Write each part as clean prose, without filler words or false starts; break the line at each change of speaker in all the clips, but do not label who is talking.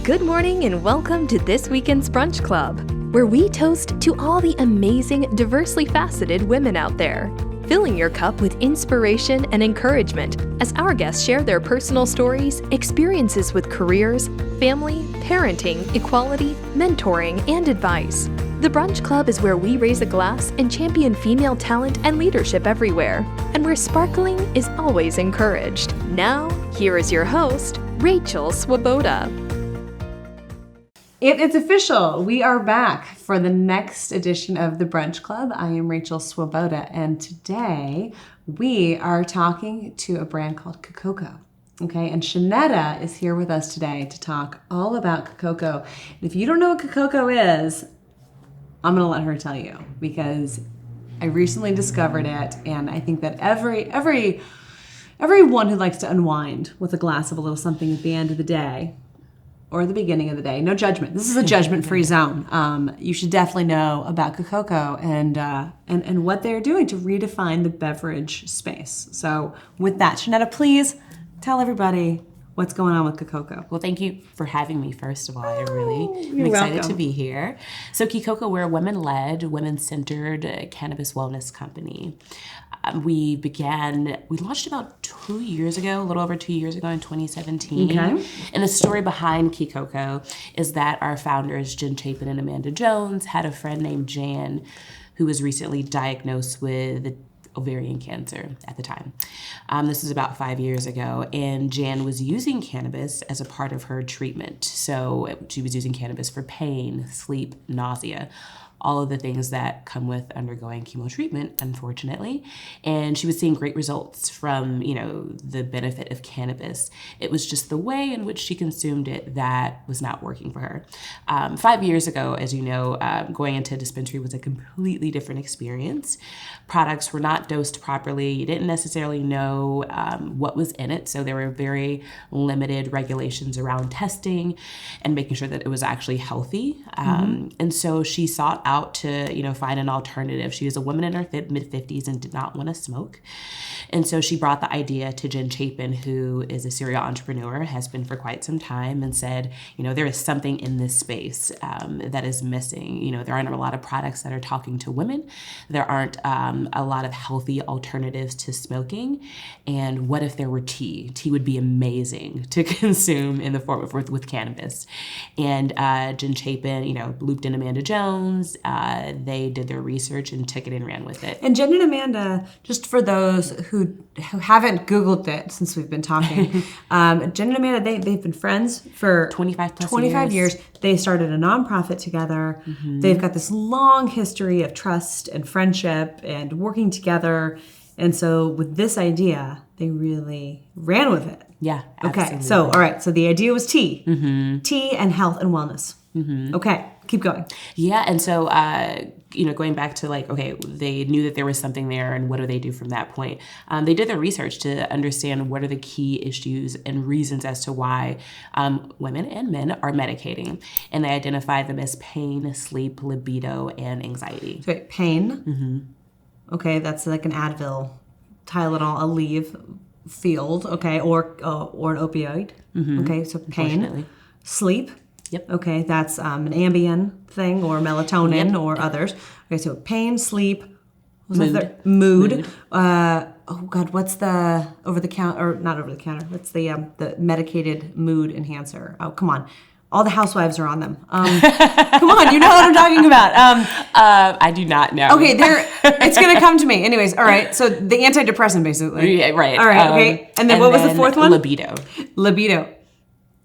Good morning and welcome to this weekend's Brunch Club, where we toast to all the amazing, diversely faceted women out there, filling your cup with inspiration and encouragement as our guests share their personal stories, experiences with careers, family, parenting, equality, mentoring, and advice. The Brunch Club is where we raise a glass and champion female talent and leadership everywhere, and where sparkling is always encouraged. Now, here is your host, Rachel Swoboda.
It's official. We are back for the next edition of the Brunch Club. I am Rachel Swoboda, and today we are talking to a brand called Kikoko. Okay, and Shanetta is here with us today to talk all about Kikoko. And if you don't know what Kikoko is, I'm going to let her tell you, because I recently discovered it, and I think that everyone who likes to unwind with a glass of a little something at the end of the day, or the beginning of the day. No judgment. This is a judgment-free zone. You should definitely know about Kikoko and what they're doing to redefine the beverage space. So with that, Shanetta, please tell everybody what's going on with Kikoko.
Well, thank you for having me, first of all. I'm
You're
excited
welcome.
to be here. So Kikoko, we're a women-led, women-centered cannabis wellness company. We launched about 2 years ago, a little over 2 years ago in 2017.
Okay.
And the story behind Kikoko is that our founders, Jen Chapin and Amanda Jones, had a friend named Jan who was recently diagnosed with ovarian cancer at the time. This was about 5 years ago, and Jan was using cannabis as a part of her treatment. So she was using cannabis for pain, sleep, nausea, all of the things that come with undergoing chemo treatment, unfortunately. And she was seeing great results from, the benefit of cannabis. It was just the way in which she consumed it that was not working for her. 5 years ago, as you know, going into a dispensary was a completely different experience. Products were not dosed properly. You didn't necessarily know what was in it. So there were very limited regulations around testing and making sure that it was actually healthy. And so she sought out to, find an alternative. She was a woman in her mid-50s and did not want to smoke. And so she brought the idea to Jen Chapin, who is a serial entrepreneur, has been for quite some time, and said, there is something in this space that is missing. There aren't a lot of products that are talking to women. There aren't a lot of healthy alternatives to smoking. And what if there were tea? Tea would be amazing to consume in the form of with cannabis. And Jen Chapin, looped in Amanda Jones. They did their research and took it and ran with it.
And Jen and Amanda, just for those who haven't Googled it since we've been talking, Jen and Amanda, they've been friends for 25 years. They started a nonprofit together. Mm-hmm. They've got this long history of trust and friendship and working together. And so with this idea, they really ran with it.
Yeah, absolutely.
Okay, so all right, so the idea was tea. Mm-hmm. Tea and health and wellness. Mm-hmm. Okay, keep going.
Yeah, and so, going back to they knew that there was something there, and what do they do from that point? They did their research to understand what are the key issues and reasons as to why women and men are medicating. And they identified them as pain, sleep, libido, and anxiety.
So wait, pain. Mm-hmm. Okay, that's like an Advil, Tylenol, Aleve field, okay, or an opioid. Mm-hmm. Okay, so pain, sleep.
Yep.
Okay, that's an Ambien thing or melatonin or others. Okay, so pain, sleep, mood. What's the over-the-counter, or not over-the-counter, what's the medicated mood enhancer? Oh, come on. All the housewives are on them. Come on, you know what I'm talking about.
I do not know.
Okay, it's going to come to me. Anyways, all right. So the antidepressant, basically.
Yeah, right.
All right, okay. And then what was the fourth one?
Libido.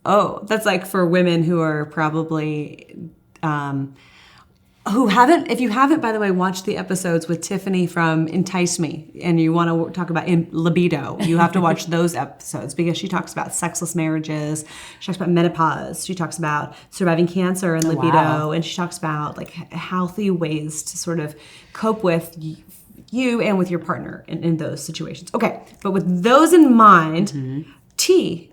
Oh, that's like for women who are probably, if you haven't, by the way, watched the episodes with Tiffany from Entice Me, and you want to talk about libido, you have to watch those episodes, because she talks about sexless marriages, she talks about menopause, she talks about surviving cancer and libido, and she talks about healthy ways to sort of cope with you and with your partner in those situations. Okay, but with those in mind, tea.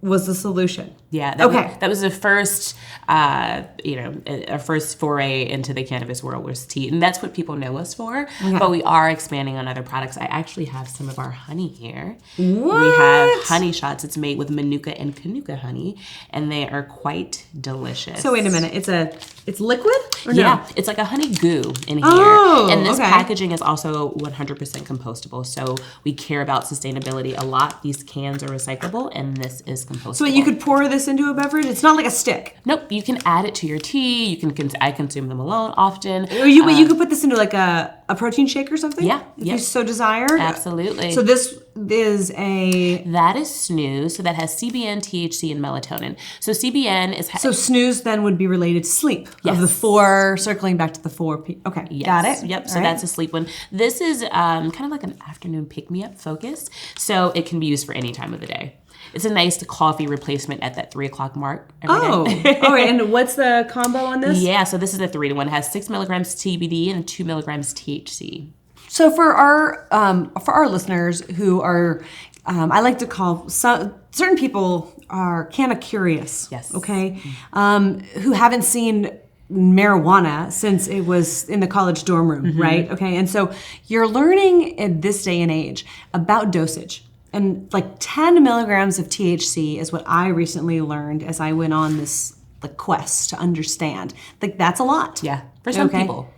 was the solution.
Yeah. That was the first, our first foray into the cannabis world was tea. And that's what people know us for. Okay. But we are expanding on other products. I actually have some of our honey here.
What?
We have honey shots. It's made with Manuka and Kanuka honey. And they are quite delicious.
So wait a minute. It's liquid? Or
yeah.
No?
It's like a honey goo in here.
Oh,
and this packaging is also 100% compostable. So we care about sustainability a lot. These cans are recyclable and this is compostable.
So you could pour this into a beverage? It's not like a stick.
Nope. You can add it to your tea. I consume them alone often.
You could put this into like a protein shake or something?
Yeah.
If you so desire?
Absolutely.
So this is
That is snooze. So that has CBN, THC, and melatonin. So CBN is...
So snooze then would be related to sleep.
Yes.
Of the 4, circling back to the 4. Okay,
yes.
Got it.
Yep, so that's a sleep one. This is kind of like an afternoon pick-me-up focus. So it can be used for any time of the day. It's a nice coffee replacement at that 3 o'clock mark every day.
All right. And what's the combo on this?
Yeah, so this is a 3-to-1. It has 6 milligrams TBD and 2 milligrams THC.
So for our listeners who are, I like to call certain people are Canta Curious.
Yes.
Okay. Who haven't seen marijuana since it was in the college dorm room, right? Okay. And so you're learning in this day and age about dosage. And like 10 milligrams of THC is what I recently learned as I went on this quest to understand. Like that's a lot.
Yeah. For some people.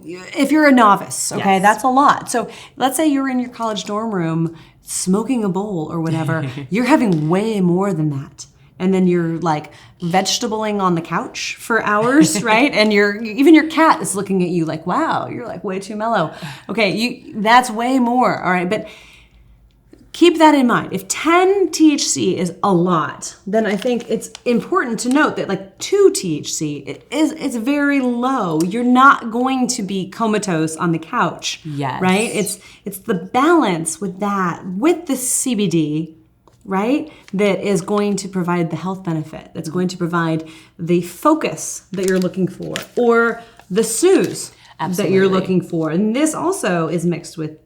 If you're a novice, okay,
yes.
That's a lot. So let's say you're in your college dorm room smoking a bowl or whatever. You're having way more than that. And then you're like vegetabling on the couch for hours, right? And even your cat is looking at you like, wow, you're like way too mellow. Okay, that's way more, all right? But keep that in mind. If 10 THC is a lot, then I think it's important to note that like 2 THC it's very low. You're not going to be comatose on the couch.
Yes.
Right? It's the balance with that, with the CBD, right? That is going to provide the health benefit. That's going to provide the focus that you're looking for, or the snooze that you're looking for. And this also is mixed with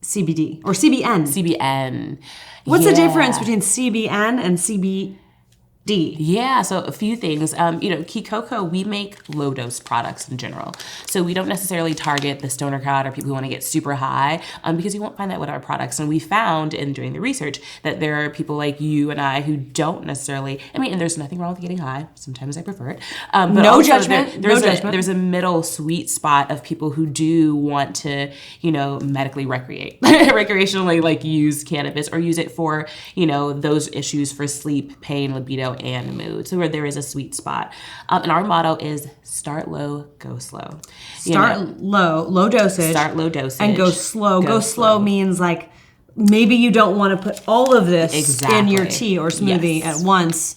CBD or CBN.
CBN.
What's the difference between CBN and CBD?
Yeah, so a few things. Kikoko, we make low dose products in general. So we don't necessarily target the stoner crowd or people who want to get super high because you won't find that with our products. And we found in doing the research that there are people like you and I who don't necessarily, and there's nothing wrong with getting high. Sometimes I prefer it. But
no judgment.
There's a middle sweet spot of people who do want to, medically recreationally like use cannabis or use it for, those issues for sleep, pain, libido, and mood. So where there is a sweet spot. And our motto is start low, go slow.
Low dosage.
Start low dosage.
And go slow. Go slow means like maybe you don't want to put all of this in your tea or smoothie at once.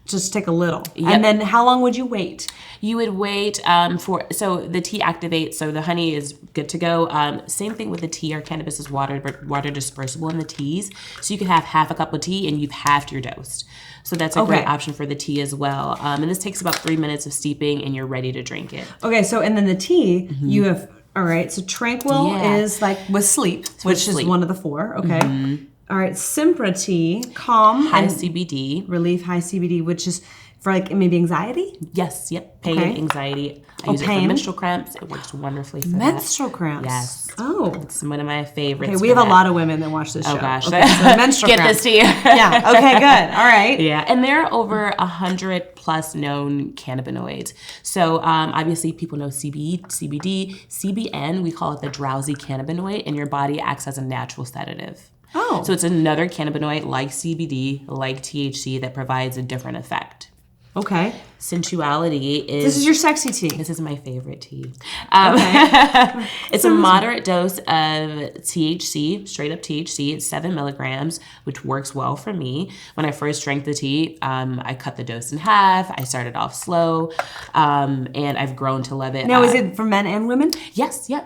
Just take a little. Yep. And then how long would you wait?
You would wait so the tea activates, so the honey is good to go. Same thing with the tea. Our cannabis is water dispersible in the teas. So you could have half a cup of tea and you've halved your dose. So that's a great option for the tea as well. And this takes about 3 minutes of steeping and you're ready to drink it.
Okay, so and then the tea, you have, all right, so Tranquil is like with sleep, which is one of the 4, okay. Mm-hmm. All right, Simpra tea, calm.
High CBD.
Relief, high CBD, which is for like maybe anxiety?
Yes, yep. Pain, anxiety. I use it for menstrual cramps. It works wonderfully for
menstrual cramps?
Yes.
Oh.
It's one of my favorites.
Okay, we have a lot of women that watch this show.
Oh, gosh.
Okay, so menstrual cramps.
Get this tea.
Yeah, okay, good. All right.
Yeah, and there are over 100 plus known cannabinoids. So obviously people know CBD, CBN, we call it the drowsy cannabinoid, and your body acts as a natural sedative.
Oh.
So it's another cannabinoid like CBD, like THC, that provides a different effect.
Okay.
Sensuality is...
This is your sexy tea.
This is my favorite tea. It's a moderate dose of THC, straight up THC. It's 7 milligrams, which works well for me. When I first drank the tea, I cut the dose in half. I started off slow, and I've grown to love it.
Now, is it for men and women?
Yes, yeah.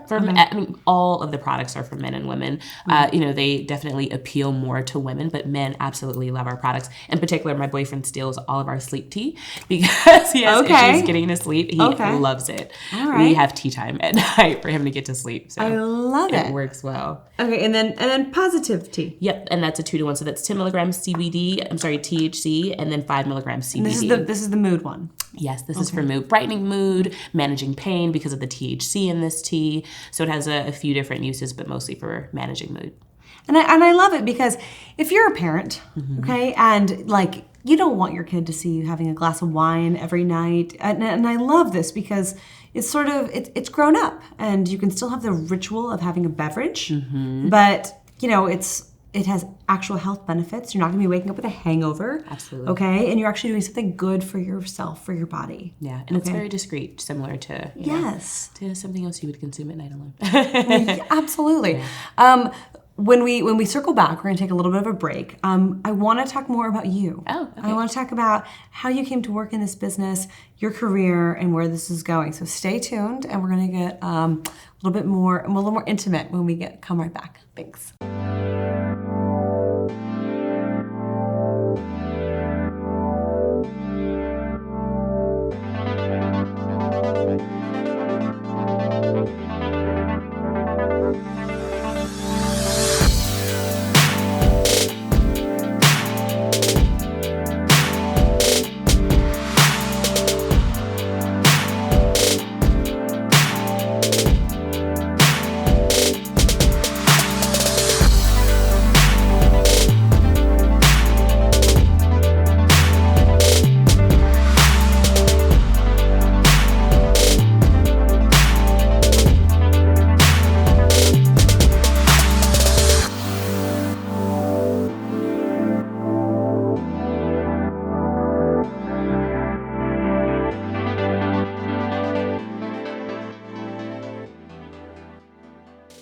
All of the products are for men and women. They definitely appeal more to women, but men absolutely love our products. In particular, my boyfriend steals all of our sleep tea. tea because he has
Okay.
issues getting to sleep. He
Okay.
loves it.
All right.
We have tea time at night for him to get to sleep. So
I love it.
It works well.
Okay, and then positive tea.
Yep, and that's a 2-to-1. So that's 10 milligrams THC, and then 5 milligrams CBD.
This is the mood one.
Yes, this is for mood, brightening mood, managing pain because of the THC in this tea. So it has a few different uses, but mostly for managing mood.
And I love it because if you're a parent, okay, and like you don't want your kid to see you having a glass of wine every night, and I love this because it's sort of it's grown up, and you can still have the ritual of having a beverage, but you know it has actual health benefits. You're not going to be waking up with a hangover.
Absolutely.
Okay, and you're actually doing something good for yourself, for your body.
Yeah, and it's very discreet, similar to
Yes,
to something else you would consume at night alone.
Yeah, absolutely. Yeah. When we circle back, we're going to take a little bit of a break. I want to talk more about you.
Oh, okay.
I want to talk about how you came to work in this business, your career, and where this is going. So stay tuned, and we're going to get a little more intimate when we come right back. Thanks.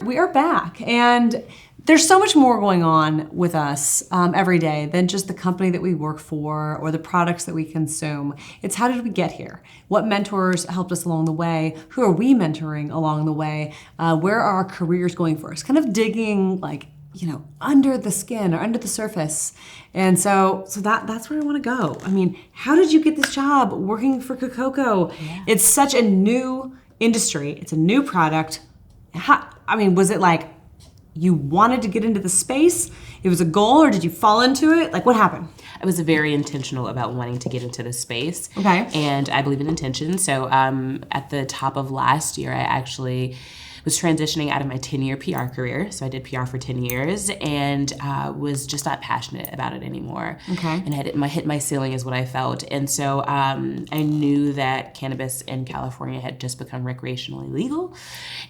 We are back, and there's so much more going on with us every day than just the company that we work for or the products that we consume. It's how did we get here? What mentors helped us along the way? Who are we mentoring along the way? Where are our careers going for us? Kind of digging under the skin or under the surface. And so that's where I want to go. I mean, how did you get this job working for Kikoko? Yeah. It's such a new industry. It's a new product. Was it like you wanted to get into the space? It was a goal, or did you fall into it? Like, what happened?
I was very intentional about wanting to get into this space.
Okay.
And I believe in intention. So at the top of last year, I actually was transitioning out of my 10-year PR career. So I did PR for 10 years and was just not passionate about it anymore.
Okay.
And hit my ceiling is what I felt. And so I knew that cannabis in California had just become recreationally legal.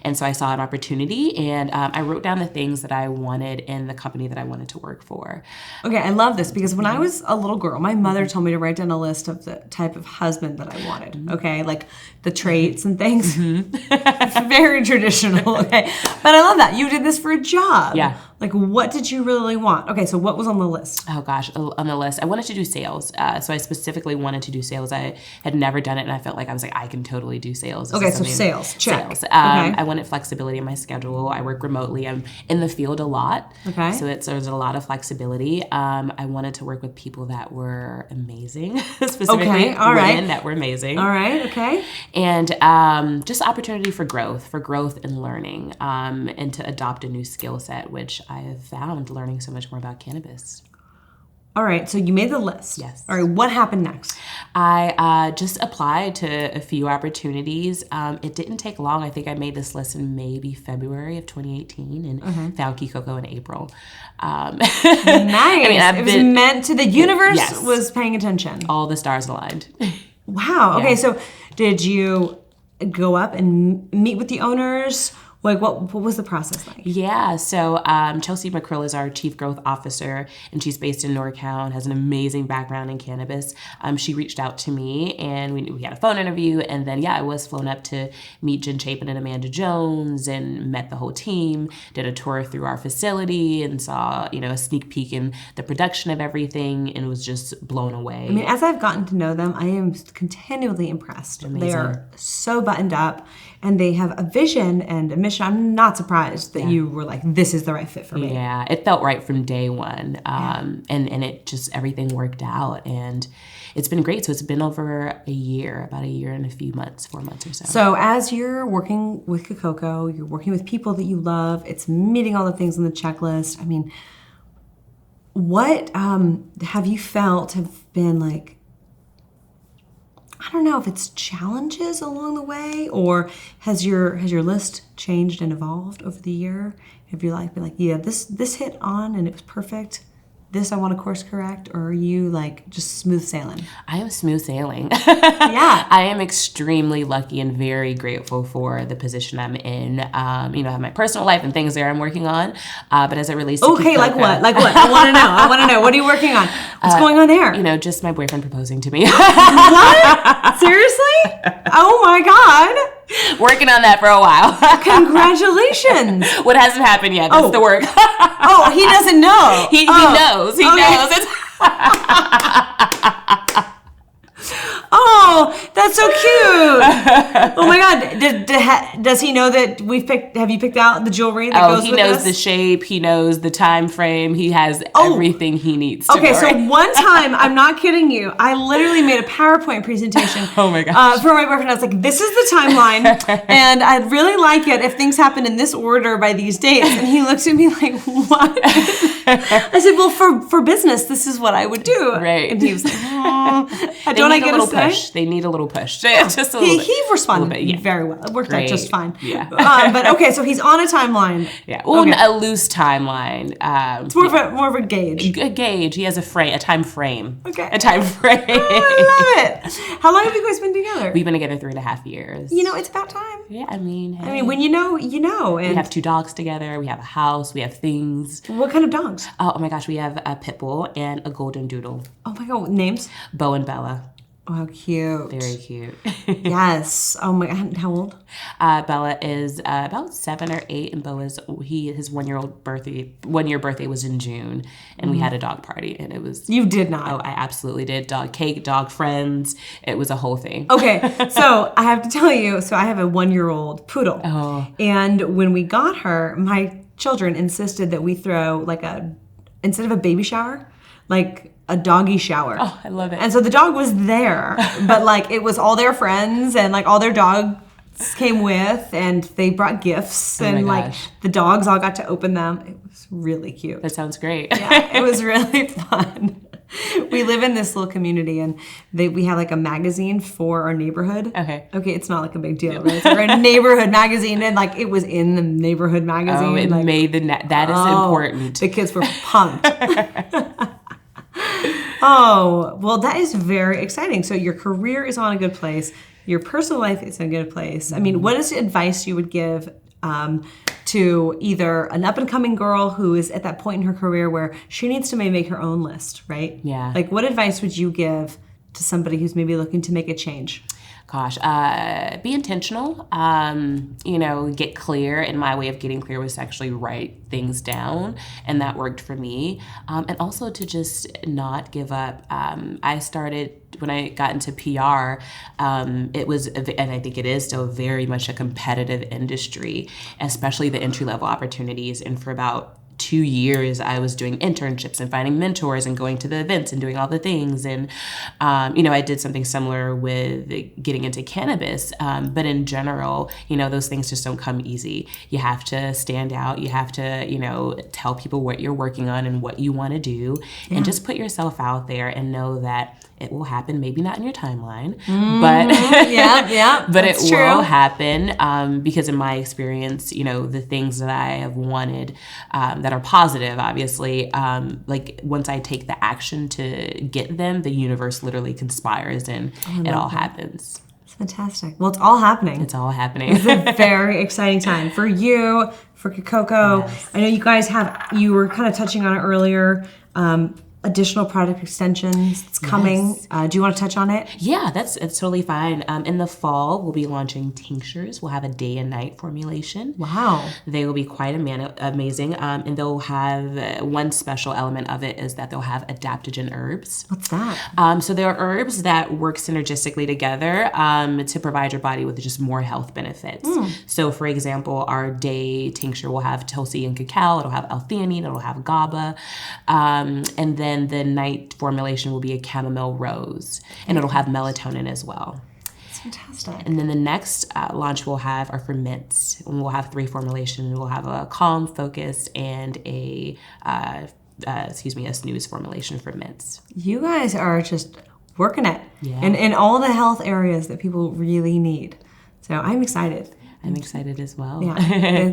And so I saw an opportunity, and I wrote down the things that I wanted in the company that I wanted to work for.
Okay, I love this because when I was a little girl, my mother told me to write down a list of the type of husband that I wanted, okay? Like the traits and things. Very traditional. Okay, but I love that. You did this for a job.
Yeah.
Like, what did you really want? Okay, so what was on the list?
Oh gosh, on the list, I wanted to do sales. So I specifically wanted to do sales. I had never done it, and I felt like I can totally do sales.
Okay, so sales, check.
Sales.
Okay.
I wanted flexibility in my schedule. I work remotely. I'm in the field a lot.
Okay.
So there's a lot of flexibility. I wanted to work with people that were amazing, specifically women that were amazing.
All right, okay.
And just opportunity for growth and learning, and to adopt a new skill set, which I have found learning so much more about cannabis.
All right, so you made the list.
Yes.
All right, what happened next?
I just applied to a few opportunities. It didn't take long. I think I made this list in maybe February of 2018 and found Kikoko in April.
Nice. It was meant to, the universe was paying attention.
All the stars aligned.
Wow. Okay,
Yeah.
so did you go up and meet with the owners? Like, what was the process like?
Yeah, so Chelsea McCrill is our Chief Growth Officer, and she's based in NorCal and has an amazing background in cannabis. She reached out to me, and we had a phone interview, and then, I was flown up to meet Jen Chapin and Amanda Jones and met the whole team, did a tour through our facility, and saw, a sneak peek in the production of everything, and was just blown away.
I mean, as I've gotten to know them, I am continually impressed.
Amazing.
They are so buttoned up, and they have a vision and a mission transition, I'm not surprised that you were like, this is the right fit for me.
Yeah, it felt right from day one. And it just, everything worked out. And it's been great. So it's been over about a year and a few months, 4 months or so.
So as you're working with Kikoko, you're working with people that you love, it's meeting all the things on the checklist. I mean, what have you felt have been like, I don't know if it's challenges along the way, or has your list changed and evolved over the year? Have you been like, yeah, this hit on and it was perfect, this I want to course correct, or are you like just smooth sailing?
I am smooth sailing.
Yeah.
I am extremely lucky and very grateful for the position I'm in. I have my personal life and things there I'm working on. But as it relates to
okay,
Kikoko,
like what? I want to know. What are you working on? What's going on there?
Just my boyfriend proposing to me.
What? Seriously? Oh my God.
Working on that for a while.
Congratulations.
What hasn't happened yet? That's the work.
Oh, he doesn't know.
He knows. He knows. It's
Oh, that's so cute. Oh my God. Does he know that have you picked out the jewelry that goes with this?
He knows the shape. He knows the time frame. He has everything he needs to know.
So one time, I'm not kidding you, I literally made a PowerPoint presentation
oh my gosh.
For my boyfriend. I was like, this is the timeline, and I'd really like it if things happen in this order by these dates. And he looks at me like, what? I said, well, for business, this is what I would do.
Right.
And he was like,
don't I get a push? They need a little push. Just a little bit.
He responded
bit,
very well. It worked out just fine.
Yeah.
But okay, so he's on a timeline.
Yeah. Well, a loose timeline.
It's more of a gauge.
A gauge. He has a time frame.
Okay.
A time frame.
Oh, I love it. How long have you guys been together?
We've been together 3.5 years.
It's about time.
Yeah, I mean,
when you know, you know. And
we have 2 dogs together. We have a house. We have things.
What kind of dogs?
Oh my gosh, we have a pit bull and a golden doodle.
Oh my God, names?
Bo and Bella.
Oh, how cute.
Very cute.
Yes. Oh my God. How old?
Bella is about 7 or 8, and Bo is his 1 year birthday was in June, and we had a dog party, and it was.
You did not.
Oh, I absolutely did. Dog cake, dog friends. It was a whole thing.
Okay, so I have to tell you. So I have a 1-year-old poodle.
Oh.
And when we got her, my children insisted that we throw instead of a baby shower, like a doggy shower.
Oh, I love it.
And so the dog was there, but it was all their friends and all their dogs came with, and they brought gifts, and the dogs all got to open them. It was really cute.
That sounds great.
Yeah, it was really fun. We live in this little community, and we have a magazine for our neighborhood.
Okay,
it's not a big deal, right? It's a neighborhood magazine, and it was in the neighborhood magazine.
Oh, it made that is important.
The kids were pumped. Oh, well, that is very exciting. So your career is on a good place. Your personal life is in a good place. I mean, what is the advice you would give to either an up-and-coming girl who is at that point in her career where she needs to maybe make her own list, right?
Yeah.
What advice would you give to somebody who's maybe looking to make a change?
Gosh, be intentional, get clear. And my way of getting clear was to actually write things down, and that worked for me. And also to just not give up. I started, when I got into PR, it was, and I think it is still very much a competitive industry, especially the entry-level opportunities. And for about 2 years, I was doing internships and finding mentors and going to the events and doing all the things. And, I did something similar with getting into cannabis. But in general, those things just don't come easy. You have to stand out. You have to, tell people what you're working on and what you want to do, and just put yourself out there and know that it will happen. Maybe not in your timeline, but but it will happen, because in my experience, the things that I have wanted that are positive, obviously, once I take the action to get them, the universe literally conspires and it all happens.
It's fantastic. Well, it's all happening.
It's all happening.
It's a very exciting time for you, for Kikoko. Yes. I know you guys you were kind of touching on it earlier. additional product extensions that's coming.
Yes.
Do you want to touch on it?
Yeah, it's totally fine. In the fall, we'll be launching tinctures. We'll have a day and night formulation.
Wow.
They will be quite amazing. And they'll have one special element of it is that they'll have adaptogen herbs.
What's that?
So there are herbs that work synergistically together to provide your body with just more health benefits. So for example, our day tincture will have Tulsi and cacao. It'll have L-theanine. It'll have GABA. And then the night formulation will be a chamomile rose, and it'll have melatonin as well.
That's fantastic.
And then the next launch we'll have are for mints, and we'll have 3 formulations. We'll have a calm, focused, and a snooze formulation for mints.
You guys are just working it
Yeah.
in all the health areas that people really need. So I'm excited.
I'm excited as well.
Yeah,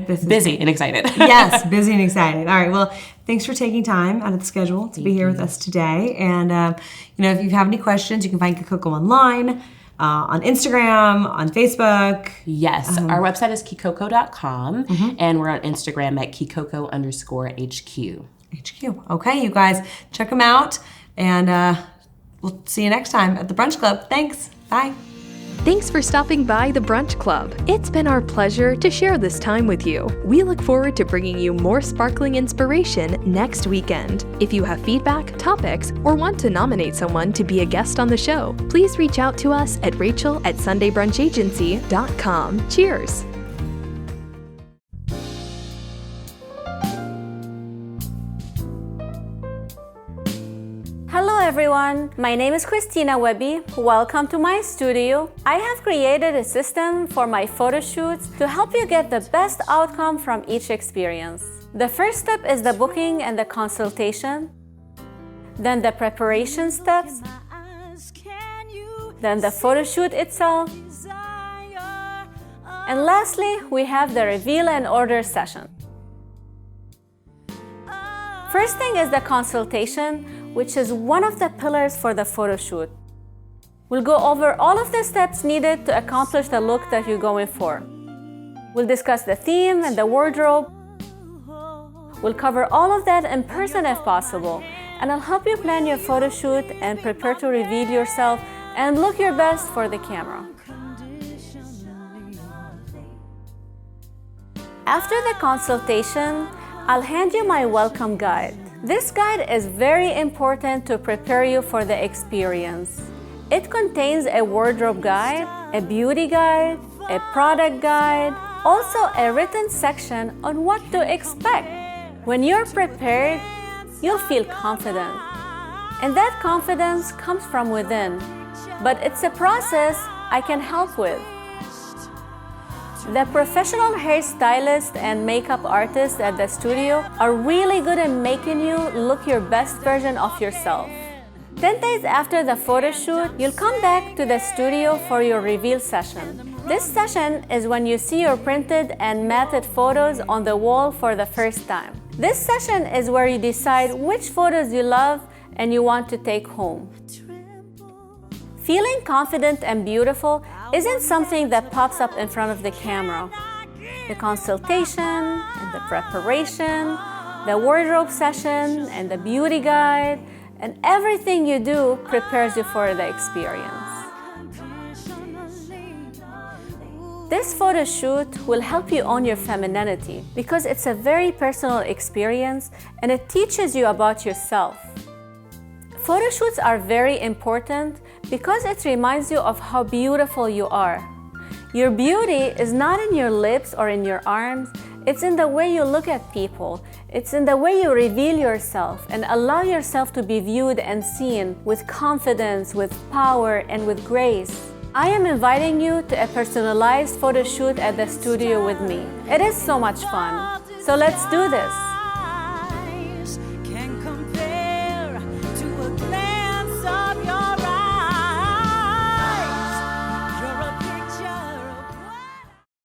this is
busy and excited.
Yes, busy and excited. All right, well, thanks for taking time out of the schedule to be here with us today. And, if you have any questions, you can find Kikoko online, on Instagram, on Facebook.
Yes, our website is kikoko.com, and we're on Instagram at kikoko_HQ.
HQ. Okay, you guys, check them out. And we'll see you next time at the Brunch Club. Thanks. Bye.
Thanks for stopping by the Brunch Club. It's been our pleasure to share this time with you. We look forward to bringing you more sparkling inspiration next weekend. If you have feedback, topics, or want to nominate someone to be a guest on the show, please reach out to us at rachel@sundaybrunchagency.com. Cheers!
Hello everyone, my name is Christina Webby. Welcome to my studio. I have created a system for my photo shoots to help you get the best outcome from each experience. The first step is the booking and the consultation, then the preparation steps, then the photo shoot itself, and lastly, we have the reveal and order session. First thing is the consultation, which is one of the pillars for the photo shoot. We'll go over all of the steps needed to accomplish the look that you're going for. We'll discuss the theme and the wardrobe. We'll cover all of that in person if possible, and I'll help you plan your photo shoot and prepare to reveal yourself and look your best for the camera. After the consultation, I'll hand you my welcome guide. This guide is very important to prepare you for the experience. It contains a wardrobe guide, a beauty guide, a product guide, also a written section on what to expect. When you're prepared, you'll feel confident. And that confidence comes from within. But it's a process I can help with. The professional hairstylists and makeup artists at the studio are really good at making you look your best version of yourself. 10 days after the photo shoot, you'll come back to the studio for your reveal session. This session is when you see your printed and matted photos on the wall for the first time. This session is where you decide which photos you love and you want to take home. Feeling confident and beautiful isn't something that pops up in front of the camera. The consultation and the preparation, the wardrobe session and the beauty guide, and everything you do prepares you for the experience. This photo shoot will help you own your femininity because it's a very personal experience and it teaches you about yourself. Photo shoots are very important because it reminds you of how beautiful you are. Your beauty is not in your lips or in your arms, it's in the way you look at people. It's in the way you reveal yourself and allow yourself to be viewed and seen with confidence, with power, and with grace. I am inviting you to a personalized photo shoot at the studio with me. It is so much fun. So let's do this.